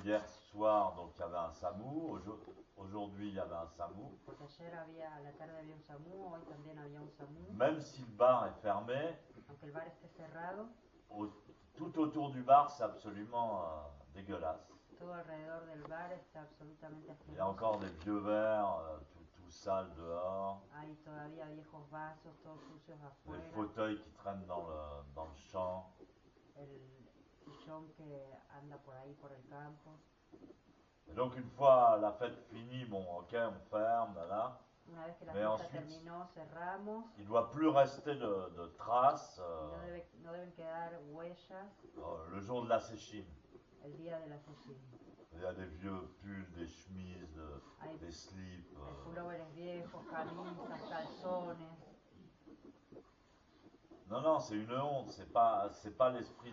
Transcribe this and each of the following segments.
hier soir, donc il y avait un SAMU, aujourd'hui il y avait un SAMU. Porque ayer había, a la tarde había un SAMU, hoy también había un SAMU. Même si le bar est fermé, Aunque el bar esté cerrado, au- tout autour du bar c'est absolument dégueulasse. todo alrededor del bar está absolutamente Il y a asqueroso. encore des vieux verres, tout sale dehors, Hay todavía viejos vasos, todos sucios des afuera. fauteuils qui traînent dans le champ. El sillón que anda por ahí por el campo. Et donc une fois la fête finie, bon ok on ferme, là. Una vez que la Mais fiesta ensuite, terminó, cerramos. il ne doit plus rester de traces No deben quedar huellas le jour de la séchine. el día de la sesión. Il y a des vieux pulls, des chemises, Hay, des slips. hay pulóveres viejos, camisas, calzones. Non, non, c'est une honte, c'est pas l'esprit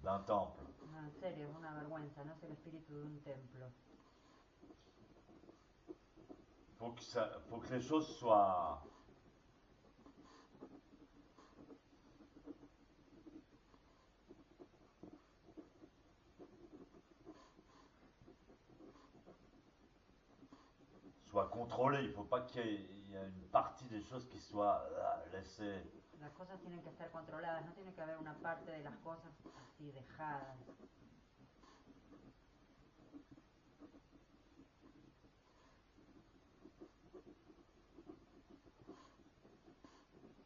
d'un temple. No, en serio, es una vergüenza, no es el espíritu de un templo. Faut que les choses soient contrôlées. Il ne faut pas qu'il y ait une partie des choses qui soit laissée. Las cosas tienen que estar controladas, no tiene que haber una parte de las cosas así dejadas.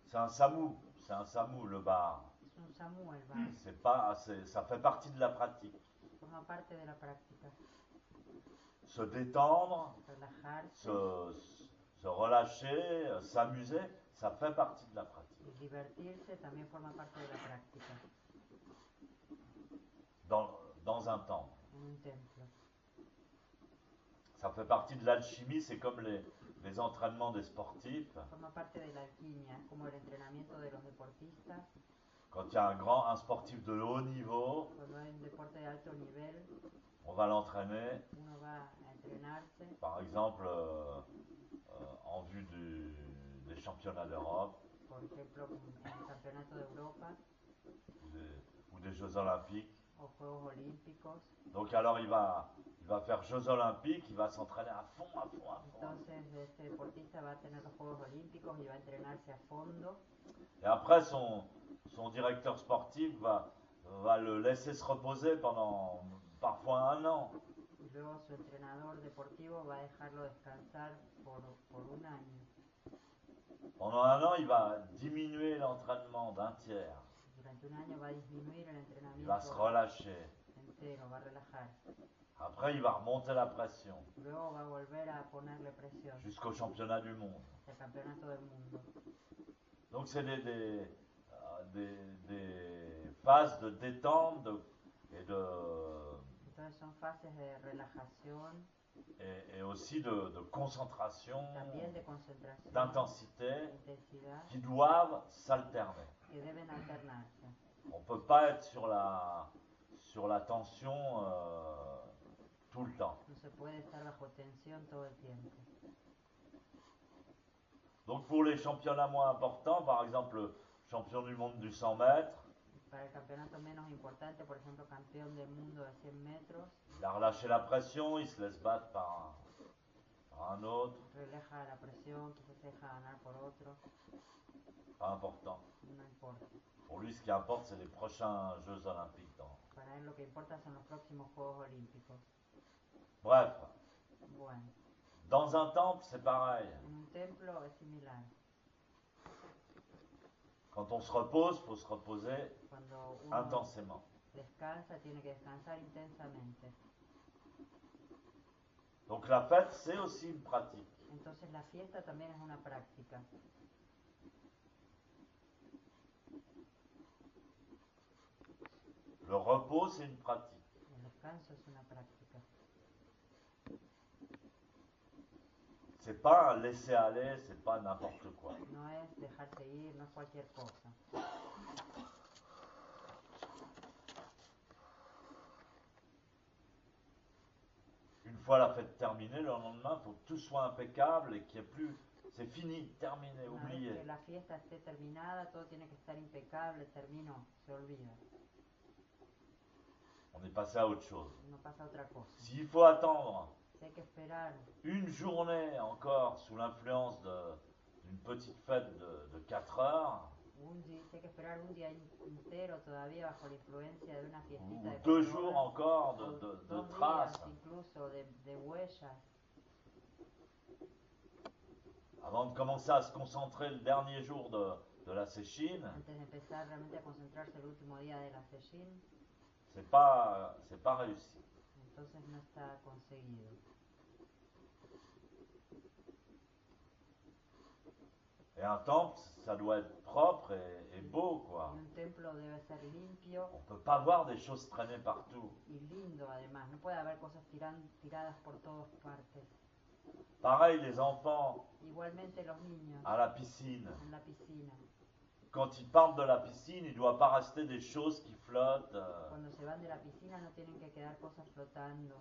C'est un SAMU le bar. Es un SAMU el bar, Ça fait partie de la pratique. forma parte de la práctica. Se détendre, Relajarse se relâcher, s'amuser, ça fait partie de la pratique. y divertirse también forma parte de la práctica Dans un temple. en un templo. Ça fait partie de l'alchimie, c'est comme les entraînements des sportifs. Forma parte de la alquimia, es como el entrenamiento de los deportistas. Quand il y a un sportif de haut niveau, Cuando hay un deporte de alto nivel, on va l'entraîner, uno va a entrenarse, par exemple, en vue des championnats d'Europe por ejemplo, en el Campeonato de Europa ou des Jeux Olympiques. o Juegos Olímpicos. Donc alors il va faire Jeux Olympiques, il va s'entraîner à fond. Entonces este deportista va a tener los Juegos Olímpicos y va a entrenarse a fondo. Et après son directeur sportif va le laisser se reposer pendant parfois un an. Y luego su entrenador deportivo va a dejarlo descansar por un año. Pendant un an, il va diminuer l'entraînement d'un tiers. Durante un año va a disminuir el Il va se entrenamiento relâcher. entero, va a relajarse. Après, il va remonter la pression Luego va a volver a ponerle presión jusqu'au championnat du monde. hasta el Campeonato del Mundo. Donc c'est des phases de détente Entonces son fases de relajación, et aussi de concentration, también de concentración, d'intensité intensidad, qui doivent s'alterner. que deben alternarse. On ne peut pas être sur la tension tout le temps. No se puede estar bajo tensión todo el tiempo. Donc pour les championnats moins importants, par exemple le champion du monde du 100 mètres, Para el campeonato menos importante, por ejemplo, campeón del mundo de 100 metros, il a relâché la pression, il se laisse battre par un autre, relaja la presión, quizás se deja ganar por otro, pas important. no importa. Pour lui, ce qui importe, c'est les prochains Jeux Olympiques. Para él lo que importa son los próximos Juegos Olímpicos. Bref, Bueno, dans un temple, c'est pareil. en un templo es similar. Quand on se repose, il faut se reposer Cuando uno intensément. descansa, tiene que descansar intensamente. Donc la fête, c'est aussi une pratique. Entonces la fiesta también es una práctica. Le repos, c'est une pratique. El descanso es una práctica. C'est pas un laisser-aller, c'est pas n'importe quoi. No es dejarse ir, no es cualquier cosa. Une fois la fête terminée, le lendemain, il faut que tout soit impeccable et qu'il n'y ait plus. C'est fini, terminé, Una vez oublié. que la fiesta esté terminada, todo tiene que estar impecable, terminó, se olvida. On n'est passer à autre chose. no pasa otra cosa. S'il faut attendre Si hay que esperar une journée encore sous l'influence d'une petite fête de 4 heures, si hay que esperar un día entero todavía bajo la influencia de una fiestita ou de 2 4 jours horas, encore o de 2 traces, días incluso de huellas, avant de commencer à se concentrer le dernier jour de la séchine, antes de empezar realmente a concentrarse el último día de la sejin, c'est pas réussi. entonces no está conseguido. Et un temple, ça doit être propre et beau, quoi. Y un templo debe ser limpio On peut pas voir des choses traîner partout. y lindo además, no puede haber cosas tiradas por todas partes. Pareil, les enfants Igualmente los niños à la piscine. en la piscina, Quand ils partent de la piscine, il ne doit pas rester des choses qui flottent. cuando se van de la piscina no tienen que quedar cosas flotando.